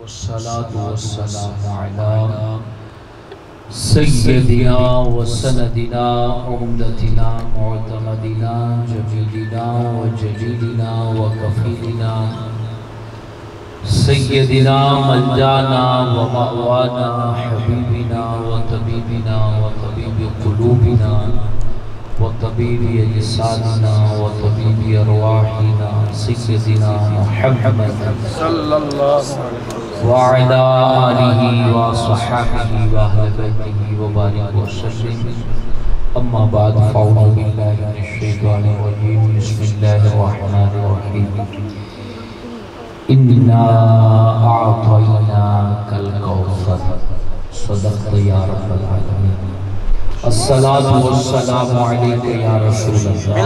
वस्सलातु वस्सलामु अला सय्यदिना व सनदिना उम्दतिना मुअतमदिना जमीलिना व जलीलिना व कफीलिना सय्यदिना मलजाना व मअवाना हबीबिना व तबीबिना व तबीबि कुलूबिना व तबीबि अजसादिना व तबीबि अरवाहिना सय्यदिना मुहम्मद सल्लल्लाहु अलैहि व अला आलिहि व अस्हाबिहि व अहले बैतिहि व बारिक वसल्लम। अम्मा बाद फ़अऊज़ु बिल्लाहि मिनश शैतानिर रजीम। बिस्मिल्लाहिर रहमानिर रहीम। इन्ना अअतैनाकल कौसर सदक़त या रब्बल आलमीन। अस्सलातु वस्सलामु अलैका या रसूलल्लाह।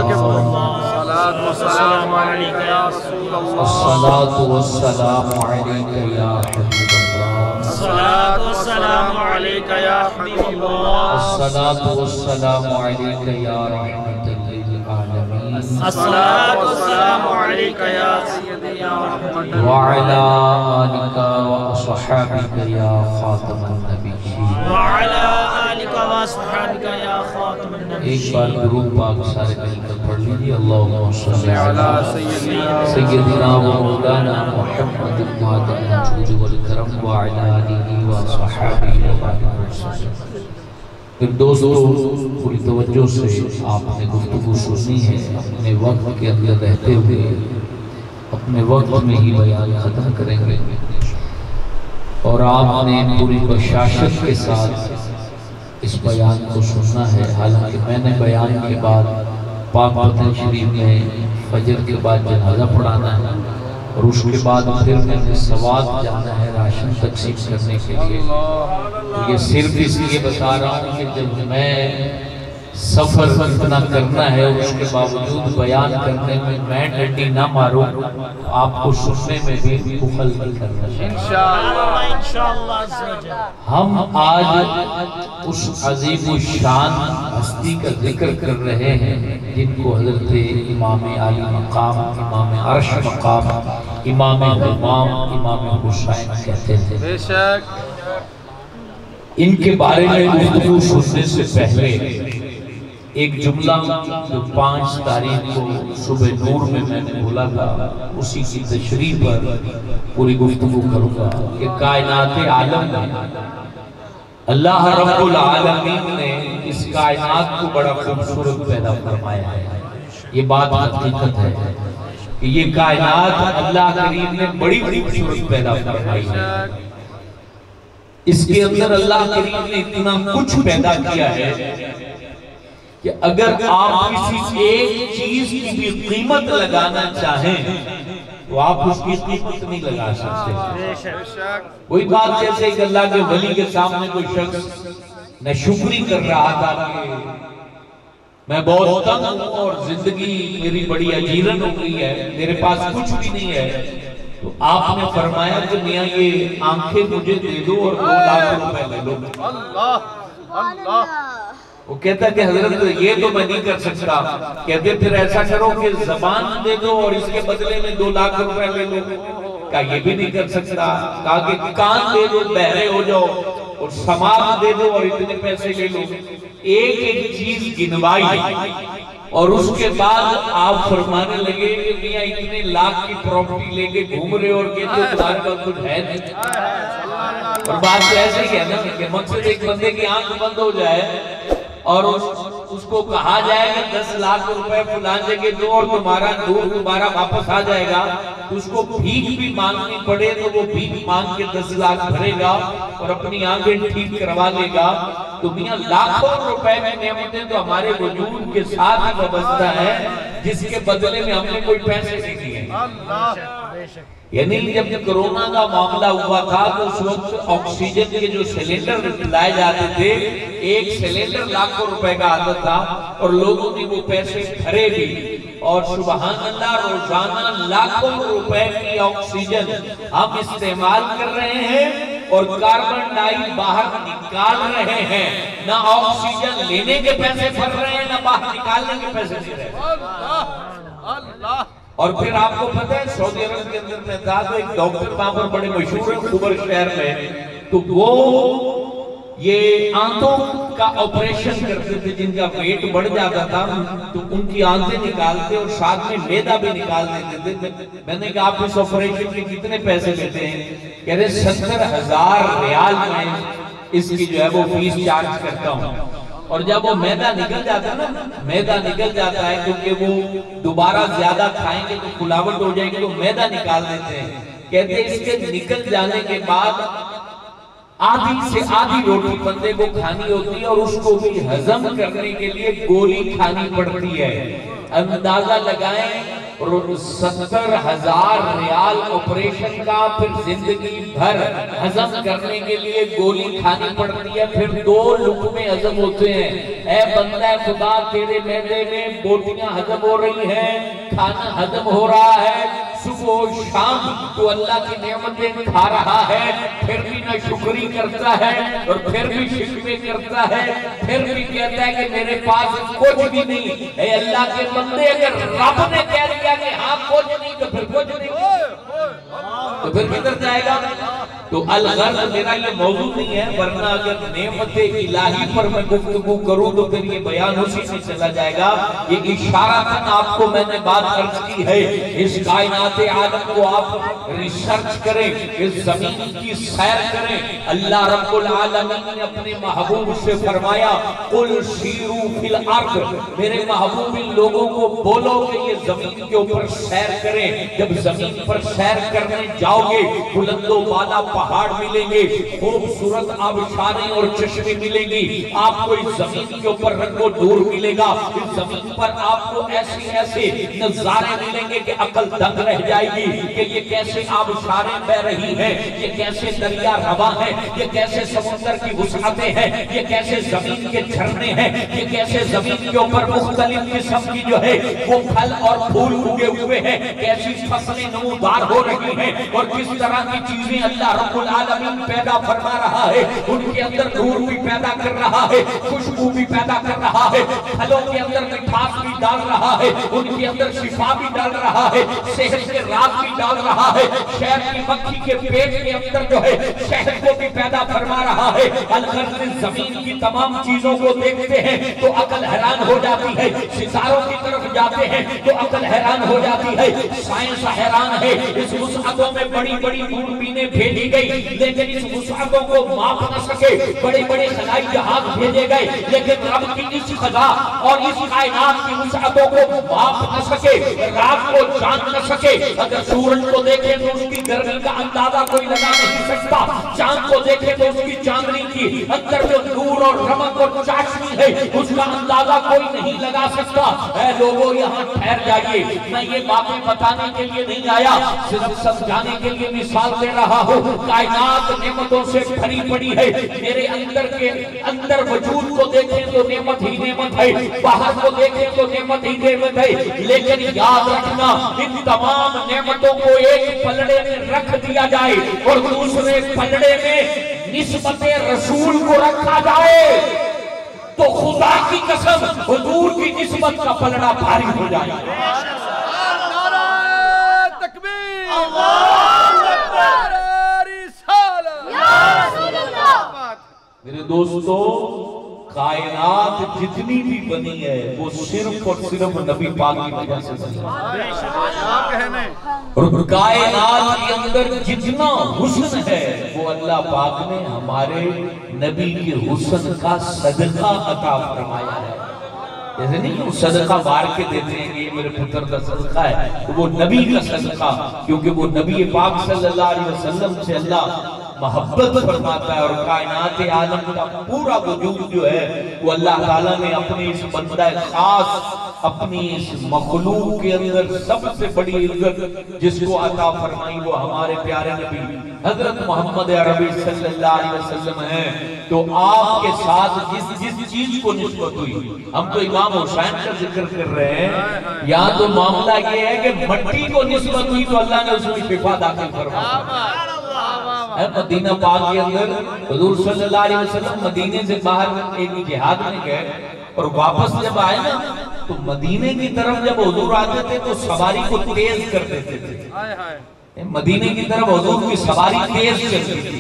अस्सलातु वस्सलामु अलैका या हबीबल्लाह। अस्सलातु वस्सलामु अलैका या हबीबल्लाह। अस्सलातु वस्सलामु अलैका या रहमतल लिल आलमीन। अस्सलातु वस्सलामु अलैका या सय्यदी या रहमतल व अला आलिका व अस्हाबिका या खातमन नबिय्यीन। व अला आलिका व अस्हाबिका या खातमन नबिय्यीन। एक बार दुरूद पाक सारे मिलकर पढ़ लीजिए। अल्लाहुम्मा सल्लि अला सय्यदिना व मौलाना मुहम्मदिन मादिल जूद वल करम व अला आलिहि व अस्हाबिहि व बारिक वसल्लम। फिर दोस्तों पूरी तवज्जो से आपने गुफ्तगू सुननी है। अपने वक्त के अंदर रहते हुए अपने वक्त में ही बयान खत्म करेंगे और आपने पूरी बशाशत के साथ इस बयान को सुनना है। हालांकि मैंने बयान के बाद पाक वतन शरीफ में फजर के बाद जनाजा पढ़ाना है और उसके बाद फिर मैंने सवात जाना है राशन तकसीम करने के लिए। तो ये सिर्फ इसलिए बता रहा हूँ कि जब मैं सफर इतना करना है उसके बावजूद बयान करने में मैं डंडी ना मारूं, आपको सुनने में भी बुखल नहीं करना चाहिए। इंशाअल्लाह हम आज उस अजीम शान हस्ती का जिक्र कर रहे हैं जिनको हजरत इमाम आली मकाम, इमाम अर्श मकाम, इमाम हुमाम, इमाम हुसैन कहते थे। बेशक इनके बारे में गुफ्तगू सुनने से पहले एक जुमला जो 5 तारीख को सुबह नूर में मैंने बोला था उसी की तशरीह पर पूरी गुफ्तगू करूंगा कि कायनात आलम में अल्लाह रब्बुल आलमीन ने इस कायनात को बड़ा खूबसूरत पैदा फरमाया है। ये बात हकीकत है कि ये कायनात अल्लाह करीम ने बड़ी खूबसूरत पैदा फरमाई है। इसके अंदर अल्लाह करीम ने इतना कुछ पैदा किया है कि अगर आप किसी एक चीज की भी कीमत लगाना चाहें तो आप उसकी कीमत नहीं लगा सकते। वही बात जैसे कि अल्लाह के वली के सामने कोई शख्स न शुक्री कर रहा था कि मैं बहुत तंग हूं और जिंदगी मेरी बड़ी अजीरन हो गई है, मेरे पास कुछ भी नहीं है, तो आपने फरमाया कि मियां ये आंखें मुझे दे दो और 2 लाख रुपए ले लो। अल्लाह अल्लाह। वो कहता कि हजरत ये तो मैं नहीं कर सकता। कहते फिर ऐसा करो कि जबान दे दो और इसके बदले में 2 लाख रुपए ले लो। कहा ये भी नहीं कर सकता। कहा कि कान दे दो, बहरे हो जाओ, और समाज दे दो और इतने पैसे ले लो। एक एक चीज गिनवाई और उसके बाद आप फरमाने लगे कि मियां इतने लाख की प्रॉपर्टी लेके घूम रहे हो और कहते तुम्हारे पास कुछ है नहीं। और बात तो ऐसे ही है ना कि मकसद एक बंदे की आंख बंद हो जाए और उसको कहा जाए कि 10 लाख रुपए फलां जगह दो और तुम्हारा दूर दोबारा वापस आ जाएगा, तो उसको भीख भी मांगनी पड़े तो वो भीख मांग के 10 लाख भरेगा और अपनी आंखें ठीक करवा लेगा। तो मियां लाखों रुपए की नेमतें तो हमारे वजूद के साथ ही वाबस्ता है जिसके बदले में हमने कोई पैसे नहीं दिए। यानी जब कोरोना का मामला हुआ था तो उस वक्त ऑक्सीजन के जो सिलेंडर लाए जाते थे, एक सिलेंडर लाखों रुपए का आता था और लोगों ने वो पैसे भरे भी और सुभान अल्लाह रोजाना लाखों रुपए की ऑक्सीजन हम इस्तेमाल कर रहे हैं और कार्बन डाई बाहर निकाल रहे हैं। ना ऑक्सीजन लेने के पैसे भर रहे हैं, ना बाहर निकालने के पैसे दे रहे हैं। अल्लाह अल्लाह और फिर आपको पता है सऊदी अरब के अंदर में था, तो एक डॉक्टर वहां पर बड़े मशहूर है खुबर शहर में, तो वो ये आंतों का ऑपरेशन करते थे, जिनका वेट बढ़ जाता था तो उनकी आंतें निकालते और साथ में मैदा भी निकाल देते थे। मैंने कहा आप इस ऑपरेशन के कितने पैसे लेते हैं? कह रहे 70,000 रियाल में इसकी जो है वो फीस चार्ज करता हूँ। और जब वो मैदा निकल जाता है ना, मैदा निकल जाता है क्योंकि वो दोबारा ज्यादा खाएंगे तो फुलावट हो जाएगी, तो मैदा निकाल देते हैं। कहते हैं इसके निकल जाने के बाद आधी से आधी रोटी बंदे को खानी होती है और उसको भी हजम करने के लिए गोली खानी पड़ती है। अंदाजा लगाएं 70,000 रियाल ऑपरेशन का, फिर जिंदगी भर हजम करने के लिए गोली खानी पड़ती है, फिर 2 लुक़मे हजम होते हैं। ऐ बंदा खुदा तेरे मैदे में बोटियां हजम हो रही हैं, खाना हजम हो रहा है, सुबह शाम तो अल्लाह की नेमतें खा रहा है, फिर भी ना शुक्री करता है और फिर भी शिकवे करता है, फिर भी कहता है कि मेरे पास कुछ भी नहीं। ऐ अल्लाह के बंदे, अगर रब ने कह दिया कि हाँ कुछ नहीं तो फिर कुछ नहीं, तो फिर किधर जाएगा? तो अलगर्ज मेरा ये मौजू नहीं है, वरना अगर नेमत इलाही पर मैं गुफ्तगू करूं तो फिर ये बयान उसी से चला जाएगा। ये इशारतन आपको मैंने बात अर्ज की है, इस कायनात आलम को आप रिसर्च करें, इस जमीन की सैर करें। अल्लाह रब्बुल आलमीन ने अपने महबूब से फरमाया कुल सीरू फिल अर्द, मेरे महबूब इन लोगों को बोलो कि ये जमीन के ऊपर सैर करें। जब जमीन पर सैर करने जाओगे बुलंदो बाला पहाड़ मिलेंगे, खूबसूरत आबशारें और चश्मे मिलेंगी, आपको इस जमीन के ऊपर रंगो नूर मिलेगा। इस जमीन पर आपको ऐसे ऐसे नजारे मिलेंगे कि अकल दंग रह जाएगी कि ये कैसे आबशारें बह रही हैं, ये कैसे दरिया रवा है, ये कैसे समुद्र की वुसअतें हैं, ये कैसे जमीन के झरने हैं, ये कैसे जमीन के ऊपर मुख्तलिफ किस्म की जो है वो फल और फूल उगे हुए हैं, कैसी फसलें नमूदार हो रही हैं और किस तरह की चीजें अल्लाह रब्बुल आलमीन पैदा फरमा रहा है। उनके अंदर नूर भी पैदा कर रहा है, खुशबू भी पैदा कर रहा है, फलों के अंदर मिठास भी डाल रहा है, उनके अंदर शिफा भी डाल रहा है, सेहत के राज भी डाल रहा है, शहद की मक्खी के पेट के अंदर जो है शहद को भी पैदा फरमा रहा है। अलगर्ज जमीन की तमाम चीजों को देखते हैं तो अकल हैरान हो जाती है, सितारों की तरफ जाते हैं तो अकल हैरान हो जाती है, साइंस हैरान है। इस वुसअतों में बड़ी बड़ी दूरबीनें भेजी गई, लेकिन इस वुसअतों को माप न सके, बड़े बड़े खलाई जहाज भेजे गए, लेकिन रब की इस खजा और इस कायनात की वुसअतों को माप न सके, रात को जान न सके। अगर सूरज को देखे तो उसकी गर्मी का अंदाजा कोई लगा नहीं सकता, चांद को देखे तो उसकी चांदनी की अंदर जो नूर और रमक और चाशनी है उसका अंदाजा कोई नहीं लगा सकता। ऐ लोगों यहाँ ठहर जाइए, मैं ये बातें बताने के लिए नहीं आया, सिर्फ समझाने के लिए मिसाल दे रहा हूँ। कायनात नेमतों से भरी पड़ी है, मेरे अंदर के अंदर वजूद को देखें तो नेमत ही नेमत है, बाहर को देखें तो नेमत ही नेमत है, लेकिन याद रखना इन तमाम नेमतों को एक पलड़े में रख दिया जाए और दूसरे पलड़े में निस्बते रसूल को रखा जाए तो खुदा की कसम हुजूर की निस्बत का पलड़ा भारी हो जाए। मेरे दोस्तों, कायनात जितनी भी बनी है वो सिर्फ और सिर्फ नबी पाक की वजह से बनी है। और कायनात के अंदर जितना हुस्न है वो अल्लाह पाक ने हमारे नबी के हुस्न का सदका अता फरमाया है। जैसे नहीं सदका बार के देते हैं कि ये मेरे पुत्र का सदका है, तो वो नबी का सदका, क्योंकि वो नबी पाक सल्लल्लाहु अलैहि वसल्लम से अल्लाह मोहब्बत फरमाता है। और कायनात आलम का पूरा वजूद जो है वो अल्लाह ताला ने अपने इस बंदा खास, अपनी इस मखलूक के अंदर सबसे बड़ी इज्जत जिसको अता फरमाई वो हमारे प्यारे नबी हजरत मोहम्मद अरबी सल्लल्लाहु अलैहि वसल्लम है। तो आपके साथ जिस जिस चीज को निस्बत हुई, हम तो इमाम हुसैन का जिक्र कर रहे हैं, यहाँ तो मामला ये है कि मट्टी को निस्बत हुई तो अल्लाह ने उसमें शिफा दाखिल फरमाया। मदीना पाक के अंदर हुजूर सल्लल्लाहु अलैहि वसल्लम मदीने से बाहर एक जिहाद में गए, और वापस जब आए ना तो मदीने की तरफ जब हुजूर आते थे तो सवारी को तेज कर देते थे। मदीने की तरफ हुजूर की सवारी तेज चलती थी,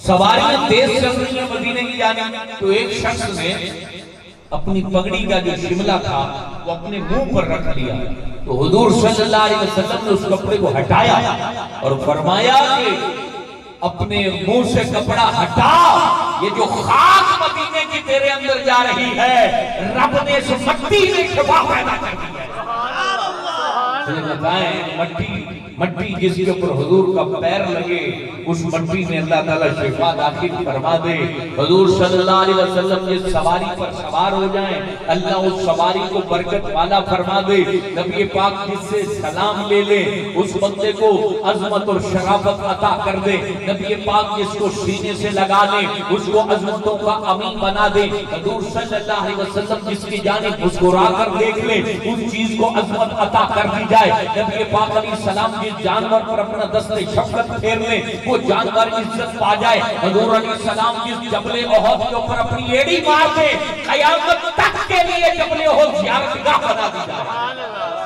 सवारियां तेज चल रही है मदीने की जाने। तो एक शख्स ने अपनी पगड़ी का जो शिमला था वो अपने मुंह पर रख लिया। तो हुजूर सल्लल्लाहु अलैहि वसल्लम ने उस कपड़े को हटाया और फरमाया कि अपने मुंह से कपड़ा हटा, ये जो खाक मदीने की तेरे अंदर जा रही है, रब ने इस मट्टी में शिफा पैदा कर दी है। बताएं मट्टी जिसके ऊपर हुजूर का पैर लगे, उस मट्टी में अल्लाह ताला शिफा दाखिल फरमा दे। हुजूर सल्लल्लाहु अलैहि वसल्लम जिस सवारी पर सवार हो जाएं, अल्लाह उस सवारी को बरकत वाला फरमा दे। नबी पाक जिससे सलाम ले ले, उस बंदे को अजमत और शराफत अता कर दे। नबी पाक जिसको सीने से लगा ले, उसको अजमतों का अमीन बना दे। हुजूर सल्लल्लाहु अलैहि वसल्लम जिसकी जानिब मुस्कुरा कर देख ले, उस चीज को अजमत अता कर दी जाए। नबी पाक अलैहिस्सलाम जिस जानवर पर अपना दस्ते शफकत फेर ले, वो जानवर इज्जत पा जाए। हुजूर अलैहिस्सलाम जिस जबले ओहद के ऊपर अपनी एड़ी मार दे, क़यामत तक के लिए जबले ओहद ज़ियारतगाह बना दी जाए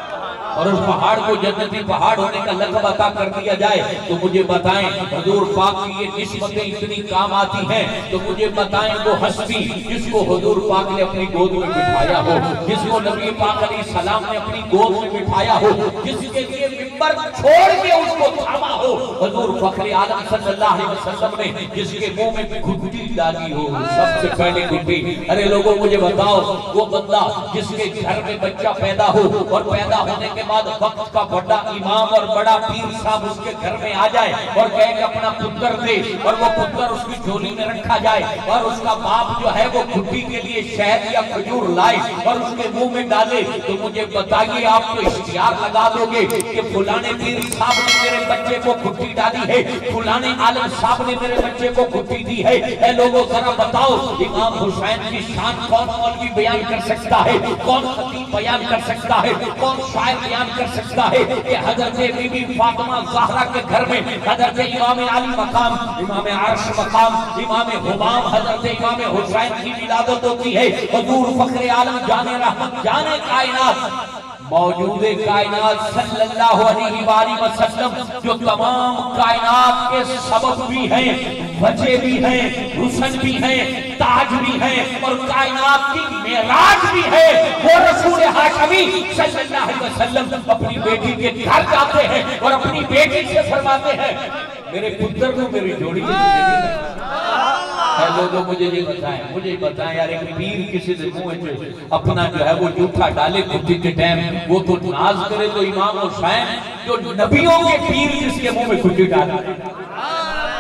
और उस पहाड़ को जन्नती पहाड़ होने का लक़ब अता कर दिया जाए। तो मुझे बताएं हुजूर पाक की ये निस्बतें इतनी काम आती हैं, तो मुझे बताएं वो हस्ती जिसको हुजूर पाक ने अपनी गोद में बिठाया हो, जिसको नबी पाक अलैहिस्सलाम ने अपनी गोद में बिठाया हो, जिसके लिए मिंबर छोड़ के उसको थामा हो, हुजूर फखरे आलम सल्लल्लाहु अलैहि वसल्लम ने जिसके मुंह में घुट्टी डाली हो, सबसे पहले घुट्टी। अरे लोगों मुझे बताओ, वो बंदा जिसके घर में बच्चा पैदा हो और पैदा होने के बाद वक्त का बड़ा इमाम और बड़ा पीर साहब उसके घर में आ जाए और कहे कि अपना पुत्र दे, और वो पुत्र उसकी झोली में रखा जाए और उसका बाप जो है वो घुट्टी के लिए शहद या खजूर लाए और उसके मुंह में डाले, तो मुझे बताइए आप तो इश्तिहार लगा दोगे कि फुलाने पीर साहब ने मेरे बच्चे को घुट्टी डाली है, फुलाने आलम साहब ने मेरे बच्चे को घुट्टी दी है। ऐ लोगों जरा बताओ, इमाम हुसैन की शान कौन मौलवी बयान कर सकता है, कौन खतीब बयान कर सकता है, कौन शायर बयान कर सकता है कि हजरत बीबी फातिमा ज़हरा के घर में हजरत इमाम अली मकाम, इमाम अर्श मकाम, इमाम हुमाम हजरत इमाम हुसैन की विलादत होती है। हुजूर फखरे आलम जाने रहमत जाने कायनात मौजूदे कायनात सल्लल्लाहु अलैहि वसल्लम जो तमाम कायनात के सबब भी हैं, वजह भी हैं, हुस्न भी हैं, ताज भी हैं और कायनात की मेराज भी है, वो रसूल हाशमी सल्लल्लाहु अलैहि वसल्लम अपनी बेटी के घर जाते हैं और अपनी बेटी से फरमाते हैं, मेरे पुत्र को मेरी जोड़ी लोगों मुझे बताएं यार, एक पीर किसी से मुंह अपना जो है वो जूठा डाले खुदी के टाइम, वो तो नाज करे तो इमाम हुसैन जो नबियों के पीर जिसके मुंह में खुदी डाले,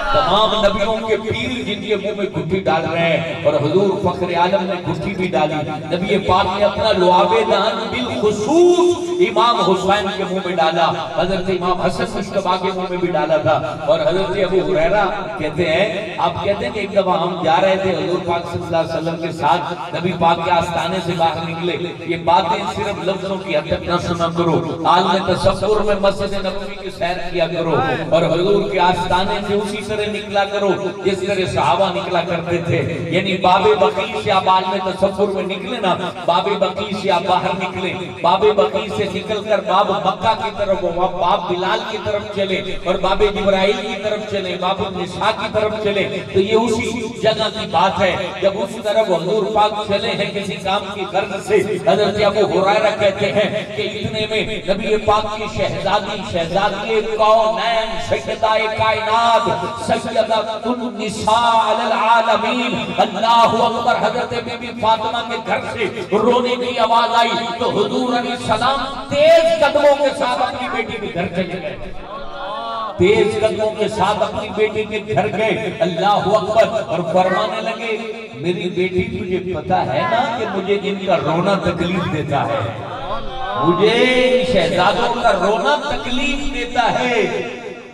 तमाम नबियों के पीर जिनके मुंह में घुट्टी डाल रहे हैं और हुजूर फखरे आलम ने घुट्टी भी डाली। नबी पाक ने अपना लुआबे दान बिलखुसूस इमाम हुसैन के मुंह में डाला, हजरत इमाम हसन मुश्तबा के मुंह में भी डाला था। और हजरत अबू हुरैरा कहते हैं, आप कहते हैं कि एक दफा हम जा रहे थे हुजूर पाक सल्लल्लाहु अलैहि वसल्लम के साथ, नबी पाक के आस्थाने से बाहर निकले। ये बातें सिर्फ लफ्जों की हद तक न सुना करो, आलम तसव्वुर में मस्जिद नबवी की सैर किया करो और हुजूर के आस्थाने से उसी निकला करो जिस तरह सहाबा निकला करते थे। यानी बाबे बकी से आप आलम तसव्वुर में निकले ना, बाबे बकी से आप बाहर निकले, बाबे बकी से निकलकर बाब मक्का की तरफ, बाब बिलाल की तरफ चले और बाबे जिब्राइल की तरफ चले, बाबू निसा की तरफ चले, तो ये उसी जगह की बात है। जब उस तरफ हुजूर पाक चले हैं किसी काम की गर्ज से, हजरत अबू हुरैरा कहते हैं कि इतने में नबी पाक की शहजादी कौनैन सैयदाए कायनात सैयदतुन निसा अलल आलमीन अल्लाहु अकबर, हजरत बीबी फातिमा के घर से रोने की आवाज आई तो हुजूर अलैहिस्सलाम तेज कदमों के साथ अपनी बेटी के घर चले गए, तेज कदमों के साथ अपनी बेटी के घर गए, अल्लाहु अकबर, और फरमाने लगे, मेरी बेटी तुझे पता है ना कि मुझे जिनका रोना तकलीफ देता है, मुझे शहजादों का रोना तकलीफ देता है,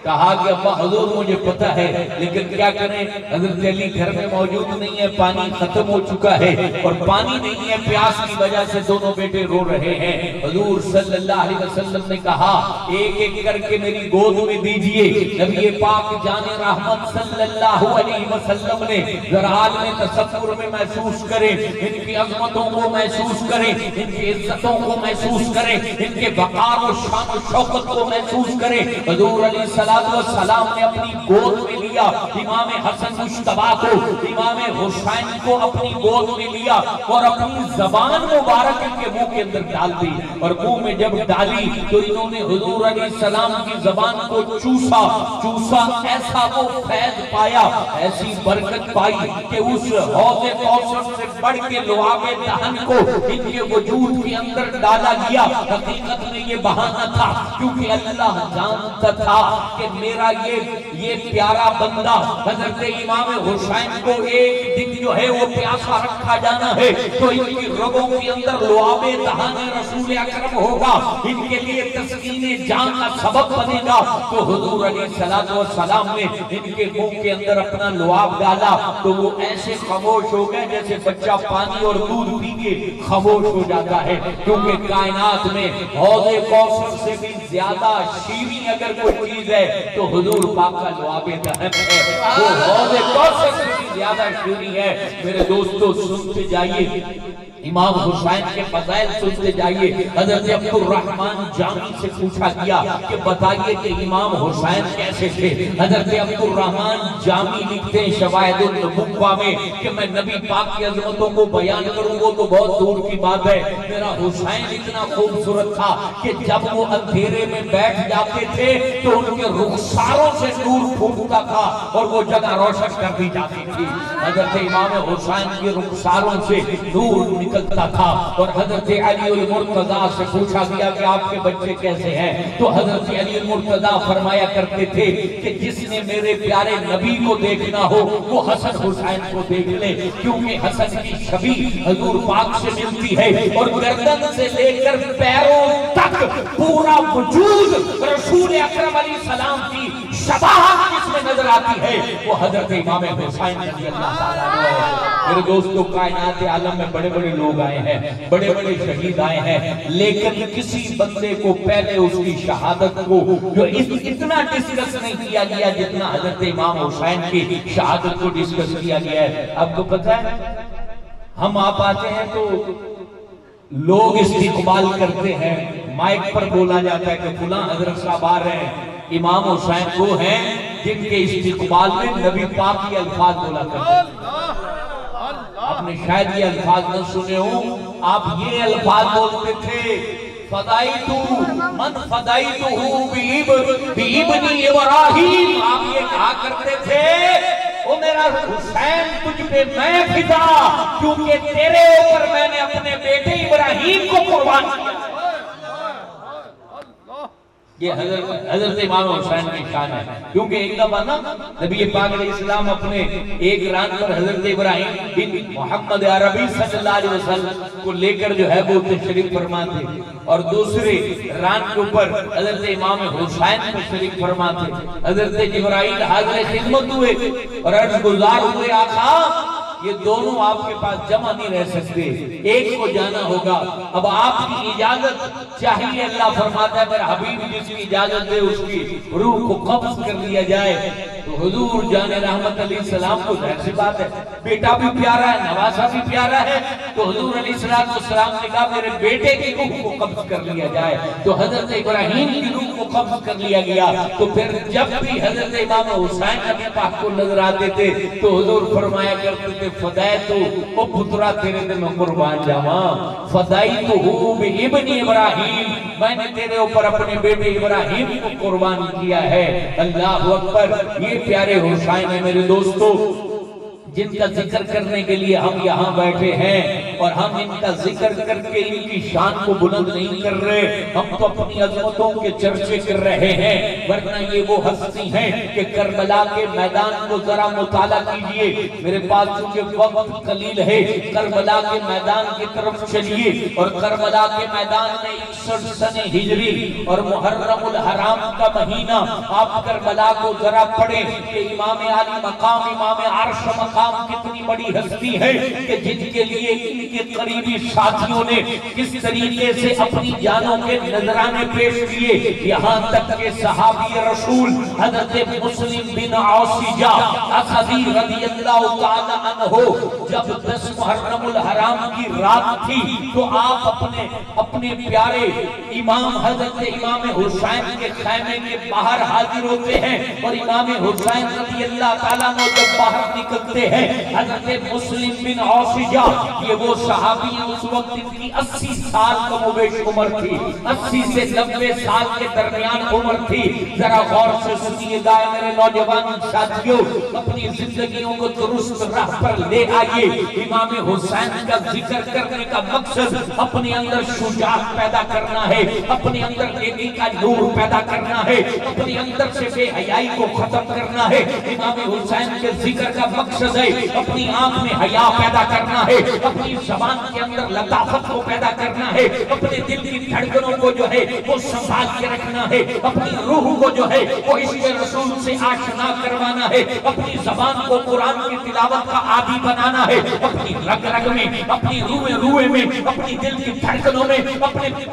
कहा कि अब्बा हुजूर मुझे पता है, लेकिन क्या करें, हजरत अली घर में मौजूद नहीं है, पानी खत्म हो चुका है और पानी नहीं है, प्यास की वजह से दोनों बेटे रो रहे हैं। हुजूर सल्लल्लाहु अलैहि वसल्लम ने कहा एक एक करके मेरी गोद में दीजिए। नबी पाक जाने रहमत सल्लल्लाहु अलैहि वसल्लम ने जरा आलम तसव्वुर में महसूस करें, इनकी अजमतों को महसूस करें, इनकी इज्जतों को महसूस करें, इनके वकार और शान और शौकत को महसूस करें। हुजूर अलैहिस्सलाम ने अपनी गोद में लिया इमाम हसन मुश्तबा को, इमाम हुसैन को अपनी गोद में लिया और अपनी जबान मुबारक इनके मुंह के अंदर डाल दी। और मुंह में जब डाली तो इन्होंने हुजूर अलैहिस्सलाम की जबान को चूसा, ऐसा वो फैज़ पाया, ऐसी बरकत पाई कि उस हौज़े कौसर से बढ़ के लुआबे दहन को इनके वजूद के अंदर डाला गया। हकीकत में ये बहाना था, क्योंकि अल्लाह जानता था कि मेरा ये प्यारा बंदा हजरत इमाम हुसैन को एक दिन जो है वो प्यासा रखा जाना है, तो इनकी रगों के अंदर लुआबे दहन रसूल अकरम होगा, इनके लिए तस्कीने जान का सबब बनेगा। तो हुजूर अलैहिस्सलातु वस्सलाम ने इनके मुंह के अंदर अपना लुआब डाला तो वो ऐसे खामोश हो गए जैसे बच्चा पानी और दूध पी के खामोश हो जाता है, क्योंकि कायनात में हौज़े कौसर से भी ज्यादा शीरी अगर कोई चीज है तो हुजूर पाक का लुआबे दहन है, वो हौज़े कौसर से भी ज्यादा शीरी है। मेरे दोस्तों सुनते जाइए, इमाम हुसैन के फज़ाइल सुनते जाइए। हजरत अब्दुर रहमान जामी से पूछा गया कि बताइए कि इमाम हुसैन कैसे थे। हजरत अब्दुर रहमान जामी लिखते हैं शवाहिदुल नबुव्वा में कि मैं नबी पाक की अज़मतों को बयान करूं वो तो बहुत दूर की बात है। मेरा हुसैन इतना खूबसूरत था कि जब वो अंधेरे में बैठ जाते थे तो उनके रुखसारों से नूर फूटता था और वो जगह रोशन कर दी जाती थी। हजरत इमाम हुसैन के रुखसारों से नूर निकलता था। और हजरत अली उल मुर्तजा से पूछा गया कि आपके बच्चे कैसे हैं, तो हजरत अली उल मुर्तजा फरमाया करते थे कि जिसने मेरे प्यारे नबी को देखना हो वो हसन हुसैन को देख ले, क्योंकि हसन की छवि हुजूर पाक से मिलती है और गर्दन से लेकर पैरों तक पूरा वजूद रसूल अकरम अलैहिस्सलाम की शबाहत जिसमें नजर आती है वो हजरत इमाम हुसैन रज़ियल्लाहु ताला अन्हु है। मेरे दोस्तों, कायनात आलम में बड़े बड़े लोग आए हैं, बड़े बड़े शहीद आए हैं, लेकिन किसी बंदे को पहले उसकी शहादत को जो इतना डिस्कस नहीं किया गया जितना हजरत इमाम हुसैन की शहादत को डिस्कस किया गया है। आपको पता है, हम आप आते हैं तो लोग इस्तिकबाल करते हैं, माइक पर बोला जाता है कि फुला हजरत साहब आ रहे हैं। इमाम हुसैन वो हैं जिनके इस्तिकबाल में नबी पाक के अल्फाज बोला करते हैं। आपने शायद ये अल्फाज न सुने हो, आप ये अल्फाज बोलते थे, फदाइतु मन फदाइतुहु बिइब्नी इब्राहीम। आप ये कहा करते थे, ओ मेरा हुसैन तुझ पे मैं फिदा, क्योंकि तेरे ऊपर मैंने अपने बेटे इब्राहीम को कुर्बान किया। ये हजरत इमाम हुसैन की शान है, क्योंकि एक दफा ना नबी पाक अलैहिस्सलाम अपने एक रात पर हजरत इब्राहीम बिन मोहम्मद अरबी सल्लल्लाहु अलैहि वसल्लम को लेकर जो है वो तशरीफ फरमा थे, और दूसरे रात के ऊपर हजरत इमाम हुसैन तशरीफ फरमा थे। हजरत इब्राहीम हाज़िर खिदमत हुए और अर्ज़ गुज़ार हुए, आका ये दोनों आपके पास जमा नहीं रह सकते, एक को जाना होगा, अब आपकी इजाजत चाहिए। अल्लाह फरमाता है मेरा हबीब जिसकी इजाजत दे उसकी रूह को कब्ज कर लिया जाए। तो हुजूर जाने रहमत अलैहिस्सलाम को जाहिर सी बात है, बेटा भी प्यारा है, नवासा भी प्यारा है, तो हुजूर अलैहिस्सलाम ने कहा मेरे बेटे की रूह को कब्ज कर लिया जाए। तो हजरत इब्राहीम की रूह को कब्ज कर लिया गया। तो फिर जब भी हजरत इमाम हुसैन नबी पाक को नजर आते थे तो हुजूर फरमाया करते थे, फदाइतु ओ पुत्रा तेरे ते मैं कुर्बान जावा, फदाइतुहु बिइब्नी इब्राहीम, मैंने तेरे ऊपर अपने बेटे इब्राहीम को कुर्बान किया है। अल्लाहु अकबर। ये प्यारे हुसैन है मेरे दोस्तों, जिनका जिक्र करने के लिए हम यहाँ बैठे हैं, और हम इनका जिक्र करके इनकी शान को बुलंद नहीं कर रहे, हम तो अपनी अजमतों के चर्चे कर रहे हैं। वरना ये वो हस्ती हैं कि करबला के मैदान को जरा मुताला कीजिए। मेरे पास चूंकि वक्त कलील है, करबला के मैदान की तरफ चलिए, और करबला के मैदान में 61 सने हिजरी और मुहर्रमुल हराम का महीना आप करबला को जरा पढ़े कि इमाम आली मकाम, इमाम अर्श मकाम कितनी बड़ी हस्ती है कि जिनके लिए इनके करीबी साथियों ने किस तरीके से अपनी जानों के नजराने पेश किए। यहाँ तक के सहाबी रसूल हजरत मुस्लिम बिन औसिजा असदी रदियल्लाहु ताला अन्हु जब 10 मुहर्रमुल हराम की रात थी तो आप अपने प्यारे इमाम हजरत इमाम हुसैन के खैमे के बाहर हाजिर होते हैं, और इमाम हुसैन रदियल्लाहु ताला अन्हु जब बाहर निकलते हैं, हजरत मुस्लिम बिन औसिजा ये वो सहाबी उस वक्त इनकी 80 साल कमोबेश उम्र थी, 80 से 90 साल के दरमियान उम्र थी। जरा गौर से सुनिएगा मेरे नौजवान साथियों, अपनी जिंदगियों को दुरुस्त राह पर ले आइए। इमाम हुसैन का जिक्र करने का मकसद अपने अंदर शुजाअत पैदा करना है, अपने अंदर नेकी का नूर पैदा करना है, अपने अंदर से बेहयाई को खत्म करना है। इमाम हुसैन के जिक्र का मकसद है अपनी आंख में हया पैदा करना है, अपनी जबान के अंदर लताफत को पैदा करना है, अपने दिल की धड़कनों को जो है वो संभाल के रखना है, अपनी रूह को जो है वो इश्क़ रसूल से आशना करवाना है, अपनी जबान को कुरान की तिलावत का आदी बनाना है, अपनी रग रग में, अपनी रूए में, अपनी दिल की धड़कनों में,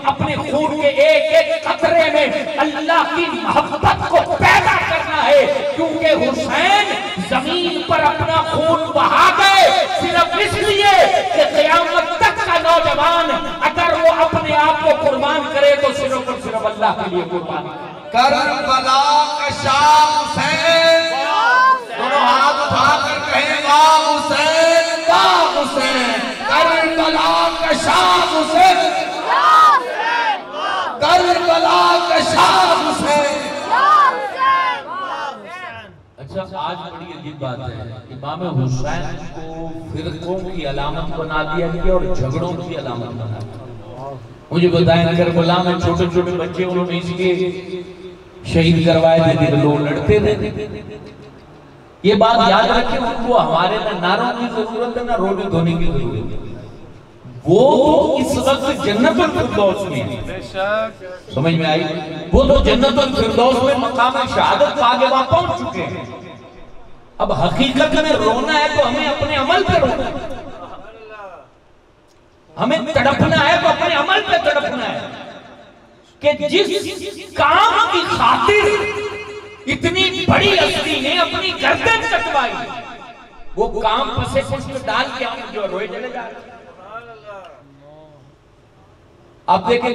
अपने खून के एक एक कतरे में अल्लाह की मोहब्बत को पैदा करना है। क्योंकि हुसैन जमीन पर अपना खून बहा गए सिर्फ इसलिए कि क़यामत तक का नौजवान अगर वो अपने आप को कुर्बान करे तो सिर्फ और सिर्फ अल्लाह के लिए कुर्बान। करबला का शाह हुसैन, दोनों हाथ उठाकर कहें वाह हुसैन, वाह हुसैन। करबला का शाह हुसैन, करबला का शाह हुसैन। अच्छा, आज बड़ी अजीब बात है, इमाम हुसैन को फिरकों की अलामत बना दिया गया और झगड़ों की अलामत बना दिया। मुझे बताएं, करबला में छोटे छोटे बच्चे उन्होंने इसलिए शहीद करवाए थे, लोग लड़ते थे। ये बात याद रखें, उनको हमारे ना नारों की जरूरत है ना रोने धोने की जरूरत है। वो तो इस वक्त जन्नतुल फिरदौस में है, समझ में आई? वो तो जन्नतुल फिरदौस में मकाम शहादत के आगे वहां पहुंच चुके हैं। अब हकीकत में रोना है तो हमें अपने अमल पे रोना है, हमें तड़पना है तो अपने अमल पे तड़पना है कि जिस काम की खातिर इतनी बड़ी हस्ती ने अपनी गर्दन कटवाई, वो काम पसे पुष्प डाल के हम जो रोए चले जा रहे। आप देखें,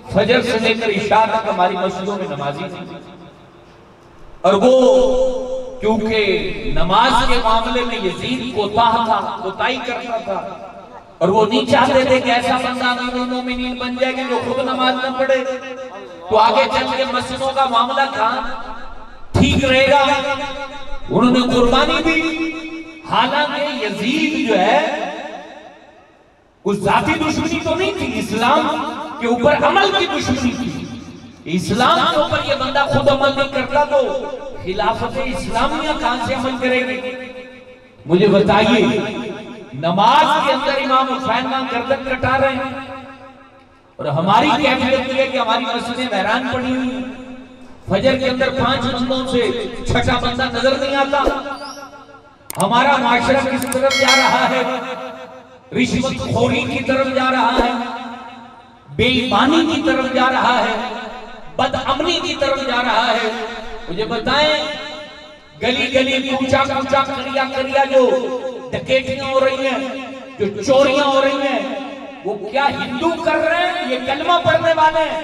फजर से लेकर इशा तक हमारी मस्जिदों में नमाजी थी, और वो क्योंकि नमाज के मामले में यजीद कोताह था, कोताही करता था, और वो नहीं चाहते थे कि ऐसा बंदा अमीरुल मोमिनीन बन जाएगा जो खुद नमाज न पढ़े, तो आगे चल के मस्जिदों का मामला कहाँ ठीक रहेगा। उन्होंने कुर्बानी दी। हालांकि यजीद जो है उस जाती दुश्मनी तो नहीं थी, इस्लाम के ऊपर अमल की दुश्मनी थी। इस्लाम के ऊपर ये बंदा खुद अमल नहीं करता तो खिलाफत इस्लामिया कहां से अमल करेगी? मुझे बताइए, नमाज के अंदर इमाम हुसैन का गर्दन कटा रहे हैं, और हमारी कैफियत ये है कि हमारी मस्जिदें हैरान पड़ी हुई हैं। फजर के अंदर 5 बंदों से छठा बंदा नजर नहीं आता। हमारा माशरा किस तरफ जा रहा है? रिश्वतखोरी की तरफ जा रहा है, बेईमानी की तरफ जा रहा है, बदअमनी की तरफ जा रहा है। मुझे बताएं, गली गली कूचा कूचा करिया करिया जो डकैतियां हो रही हैं, जो चोरियां हो रही हैं, वो क्या हिंदू कर रहे हैं? ये कलमा पढ़ने वाले हैं।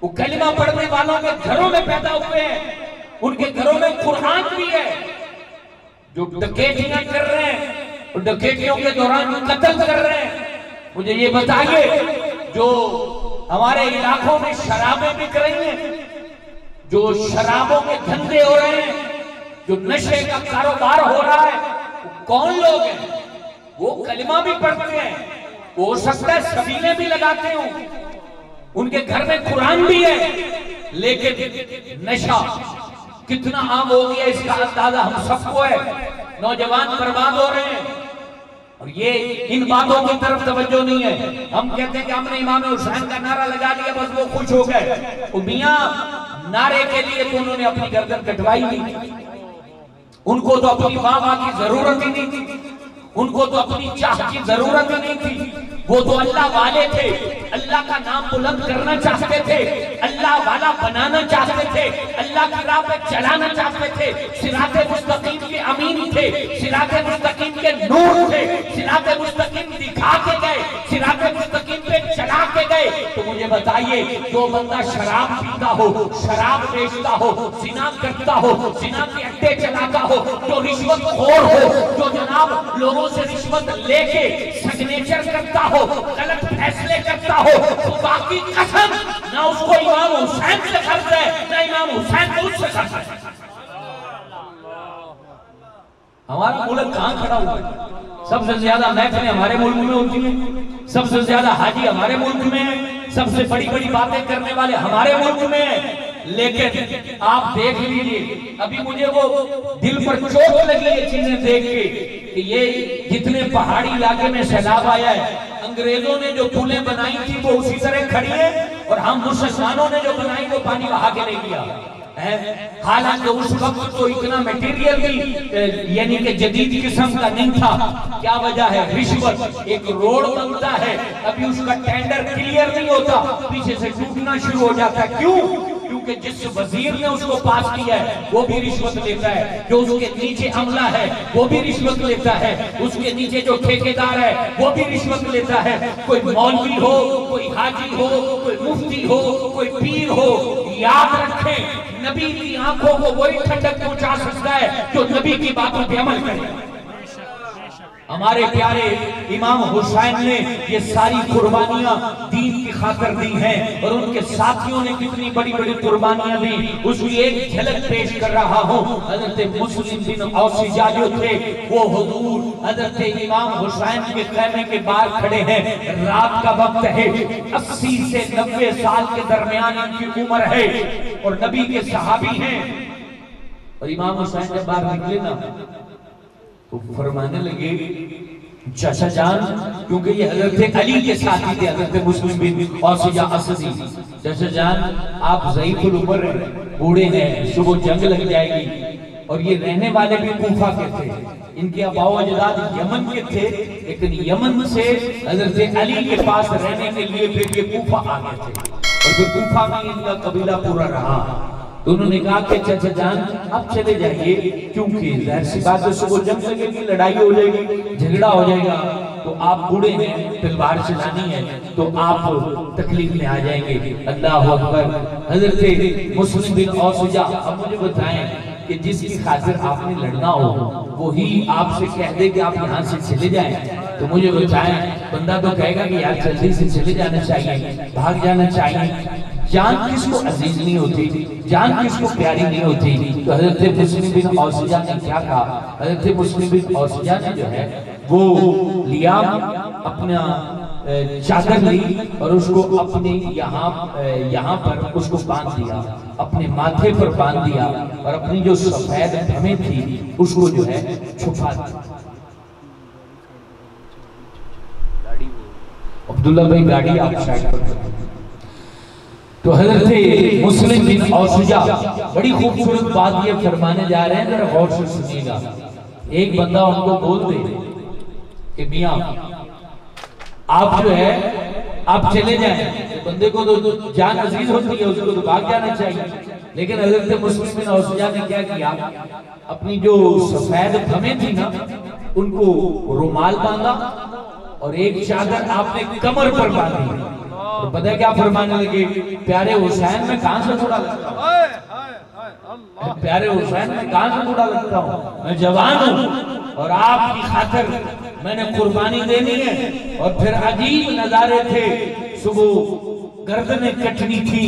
वो कलमा पढ़ने वालों के घरों में पैदा हुए हैं, उनके घरों में कुरान भी है। जो डकैतियां कर रहे हैं, डकैतियों के दौरान कत्ल कर रहे हैं। मुझे ये बताइए, जो हमारे इलाकों में शराबें बिक रही हैं, जो शराबों के धंधे हो रहे हैं, जो नशे का कारोबार हो रहा है, कौन लोग हैं? वो कलिमा भी पढ़ते हैं, हो सकता है सबीले भी लगाते हो, उनके घर में कुरान भी है, लेकिन नशा कितना आम हो गया इसका अंदाजा हम सबको है। नौजवान बर्बाद हो रहे हैं और ये इन बातों की तरफ तवज्जो नहीं है। हम कहते हैं कि हमने इमाम हुसैन का नारा लगा दिया, बस वो खुश हो गए। वो मियां नारे के लिए तो उन्होंने अपनी गर्दन कटवाई नहीं, उनको तो अपनी वाह की जरूरत ही नहीं थी, उनको तो अपनी चाह की जरूरत ही नहीं थी। वो तो अल्लाह वाले थे, अल्लाह का नाम बुलंद करना चाहते थे, अल्लाह वाला बनाना चाहते थे, अल्लाह की राह पे चलाना चाहते थे, सिराते मुस्तकीम के अमीन थे, सिराते मुस्तकीम के नूर थे, सिराते मुस्तकीम दिखा के गए, सिराते मुस्तकीम पे चला के गए। तो मुझे बताइए, जो बंदा शराब पीता हो, शराब बेचता हो, जिना करता हो, जिना के अड्डे चलाता हो, जो रिश्वतखोर हो, जो जनाब लोगों से रिश्वत लेके सिग्नेचर करता हो, गलत फैसले करता हो, खुदा की कसम ना उसको इमाम हुसैन से खर्च है, ना इमाम हुसैन को उससे खर्च है। हमारा मुल्क कहां खड़ा हुआ है? सबसे ज्यादा महफिलें हमारे मुल्क में होती हैं, सबसे ज्यादा हाजी हमारे मुल्क में है, सबसे बड़ी बड़ी बातें करने वाले हमारे मुल्क में है। लेकिन आप देख लीजिए, अभी मुझे वो दिल पर चोट लगी ये चीजें देख के कि ये जितने पहाड़ी इलाके में सैलाब आया है, अंग्रेजों ने जो पुलें बनाई थी वो उसी तरह खड़ी है, और हम मुसलमानों ने जो बनाई वो पानी बहा के नहीं किया। हालांकि उस वक्त तो इतना मटेरियल भी यानी कि जदीद किस्म का नहीं था। क्या वजह है? रिश्वत। एक रोड बनता है, अभी उसका टेंडर क्लियर नहीं होता, पीछे से टूटना शुरू हो जाता है। क्यों? क्योंकि जिस वजीर ने उसको पास किया है वो भी रिश्वत लेता है, जो उसके नीचे अमला है वो भी रिश्वत लेता है, उसके नीचे जो ठेकेदार है वो भी रिश्वत लेता है। कोई मौलवी हो, कोई हाजी हो, कोई मुफ्ती हो, कोई पीर हो, याद रखें, नबी की आंखों को वही ठंडक पहुंचा सकता है जो नबी की बातों पे अमल करे। हमारे प्यारे इमाम हुसैन ने ये सारी कुर्बानियां दीन की खातिर दी हैं, और उनके साथियों ने कितनी बड़ी बड़ी कुर्बानियां दी, उसकी एक झलक पेश कर रहा हूं। हजरत मुस्लिम बिन औसिजा जो थे वो हुजूर हजरत इमाम हुसैन के खैमे के बाहर खड़े हैं, रात का वक्त है, 80 से 90 साल के दरमियान इनकी उम्र है, और नबी के सहाबी हैं। और इमाम हुसैन जब बाहर निकले ना तो फरमाने लगे, चाचा जान, क्योंकि ये हजरत अली के साथी थे, हजरत मुस्लिम बिन औसिजा असदी, चाचा जान आप ज़ईफ़ुल उम्र हैं, बूढ़े हैं, सुबह जंग लग जाएगी। और ये रहने वाले भी कूफा के थे, इनके अबाओ अजदाद यमन के थे, लेकिन यमन से हजरत अली के पास रहने के लिए फिर ये कूफा आ गए थे, और फिर कूफा में इनका कबीला पूरा रहा। तो उन्होंने कहा कि चाचा जान आप चले जाइए, क्योंकि जाहिर सी बात है सुबह जंग लगेगी, लड़ाई हो जाएगी, झगड़ा हो जाएगा, तो आप बूढ़े हैं, तलवार चलानी है, तो आप तकलीफ में आ जाएंगे। अल्लाह अकबर। हजरत मुस्लिम बिन औसिजा, अब मुझे बताएं कि जिसकी खातिर आपने लड़ना हो वही आपसे कह दे कि आप यहाँ से चले जाएं, तो मुझे बताएं, बंदा तो कहेगा कि यार जल्दी से चले जाना चाहिए, भाग जाना चाहिए। जान किसको अजीज नहीं होती, जान किसको प्यारी नहीं होती। तो हजरत मुस्लिम बिन औसिजा ने क्या कहा? हजरत मुस्लिम बिन औसिजा ने जो है वो लिया, अपना चादर ली और उसको अपने यहाँ पर उसको बांध दिया, अपने माथे पर बांध दिया, और अपनी जो सफेद भमें थी उसको जो है छुपा दिया। अब्दुल्ला भाई गाड़ी आप साइड पर। तो हजरत मुस्लिम बिन औसिजा बड़ी खूबसूरत बात ये फरमाने जा रहे हैं, जरा गौर से सुनिएगा। एक बंदा उनको बोल दे कि मियां आप जो है आप चले जाएं, तो बंदे को तो जान अजीज होती है, उसको तो भाग जाना चाहिए। लेकिन हजरत मुस्लिम बिन औसिजा ने क्या किया? अपनी जो सफेद भमें थी ना उनको रुमाल बांधा, और एक चादर आपने कमर पर बांधी। तो पता है क्या फरमाने लगे? प्यारे हुसैन में कहां से बुरा लगता हूं, प्यारे हुसैन में कहां से बुरा लगता हूं, मैं जवान हूं और आपकी खातिर मैंने कुर्बानी देनी है। और फिर अजीब नजारे थे, सुबह गर्दनें कटनी थी,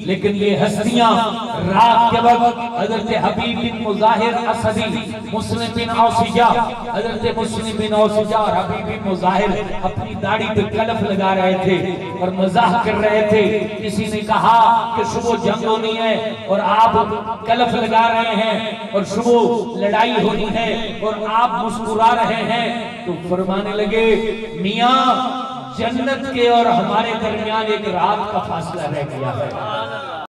लेकिन ये हस्तियां रात के वक्त हजरत हबीब बिन मुजाहिर असदी, मुस्लिम बिन औसिजा, हजरत मुस्लिम बिन औसिजा और हबीब बिन मुजाहिर अपनी दाढ़ी पे कलफ लगा रहे थे और मजाक कर रहे थे। किसी ने कहा कि सुबह जंग होनी है और आप कलफ लगा रहे हैं और सुबह लड़ाई होनी है और आप मुस्कुरा रहे हैं। तो फरमाने लगे, मियां जन्नत के और हमारे दरमियान एक रात का फासला रह गया है।